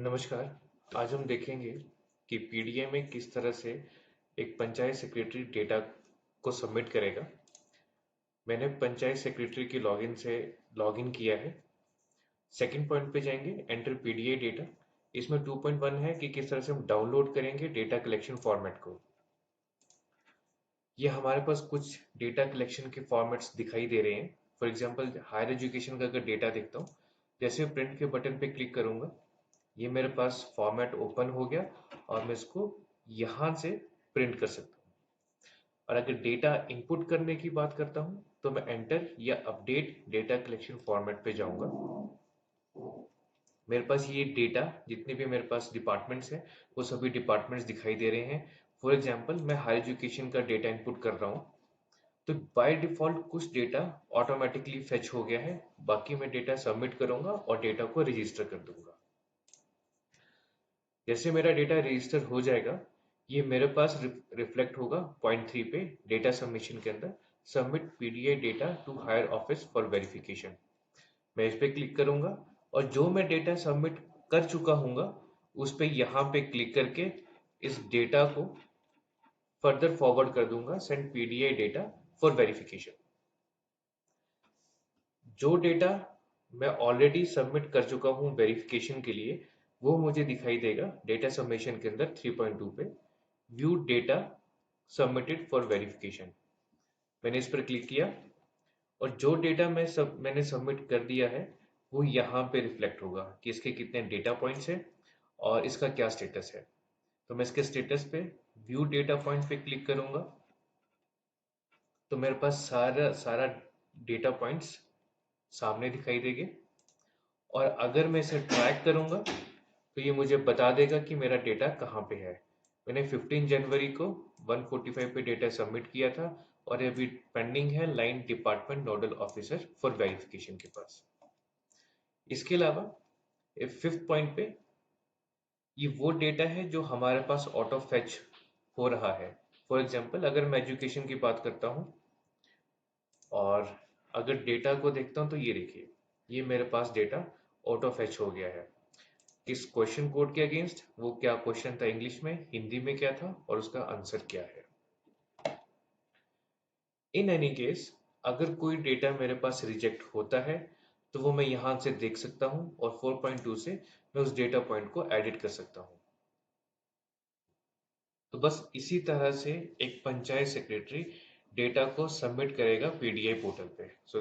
नमस्कार। आज हम देखेंगे कि पीडीए में किस तरह से एक पंचायत सेक्रेटरी डेटा को सबमिट करेगा। मैंने पंचायत सेक्रेटरी की लॉगिन से लॉगिन किया है। सेकंड पॉइंट पे जाएंगे, एंटर पीडीए डेटा। इसमें 2.1 है कि किस तरह से हम डाउनलोड करेंगे डेटा कलेक्शन फॉर्मेट को। ये हमारे पास कुछ डेटा कलेक्शन के फॉर्मेट्स दिखाई दे रहे हैं। फॉर एग्जांपल हायर एजुकेशन का अगर डेटा देखता हूँ, जैसे प्रिंट के बटन पे क्लिक करूंगा, ये मेरे पास फॉर्मेट ओपन हो गया और मैं इसको यहाँ से प्रिंट कर सकता हूँ। और अगर डेटा इनपुट करने की बात करता हूँ तो मैं एंटर या अपडेट डेटा कलेक्शन फॉर्मेट पे जाऊंगा। मेरे पास ये डेटा जितने भी मेरे पास डिपार्टमेंट्स हैं वो सभी डिपार्टमेंट्स दिखाई दे रहे हैं। फॉर एग्जांपल मैं हायर एजुकेशन का डेटा इनपुट कर रहा हूँ, तो बाय डिफॉल्ट कुछ डेटा ऑटोमेटिकली फेच हो गया है। बाकी मैं डेटा सबमिट करूंगा और डेटा को रजिस्टर कर दूंगा। जैसे मेरा डेटा रजिस्टर हो जाएगा, ये मेरे पास रिफ्लेक्ट होगा पॉइंट 3 पे डेटा सबमिशन के अंदर, submit PDA data to higher office for verification. मैं इस पे क्लिक करूंगा और जो मैं डेटा सबमिट कर चुका हूँगा उस पे यहाँ पे क्लिक करके इस डेटा को फर्दर फॉरवर्ड कर दूंगा, send PDA data for verification. जो डेटा मैं ऑलरेडी सबमिट कर चुका हूँ वेरिफिकेशन के लिए, वो मुझे दिखाई देगा डेटा सबमिशन के अंदर 3.2 पे, view data submitted for verification. मैंने इस पर क्लिक किया और जो डेटा मैंने सबमिट कर दिया है वो यहाँ पे रिफ्लेक्ट होगा कि इसके कितने डेटा पॉइंट्स हैं और इसका क्या स्टेटस है। तो मैं इसके स्टेटस पे व्यू डेटा पॉइंट पे क्लिक करूंगा तो मेरे पास सारा सारा डेटा पॉइंट्स सामने दिखाई देंगे। और अगर मैं इसे ट्रैक करूंगा तो ये मुझे बता देगा कि मेरा डेटा कहाँ पे है। मैंने 15 जनवरी को 145 पे डेटा सबमिट किया था और ये अभी पेंडिंग है line department nodal officer for verification के पास। इसके अलावा फिफ्थ पॉइंट पे ये वो डेटा है जो हमारे पास ऑटो फेच हो रहा है। फॉर एग्जांपल अगर मैं एजुकेशन की बात करता हूँ और अगर डेटा को देखता हूँ तो ये देखिए, ये मेरे पास डेटा ऑटो फेच हो गया है। किस क्वेश्चन कोड के अगेंस्ट, वो क्या क्वेश्चन था इंग्लिश में, हिंदी में क्या था और उसका आंसर क्या है। इन एनी केस अगर कोई डेटा मेरे पास रिजेक्ट होता है तो वो मैं यहाँ से देख सकता हूँ और 4.2 से मैं उस डेटा पॉइंट को एडिट कर सकता हूँ। तो बस इसी तरह से एक पंचायत सेक्रेटरी डेटा को सबमिट करेगा पीडीआई पोर्टल पे। सो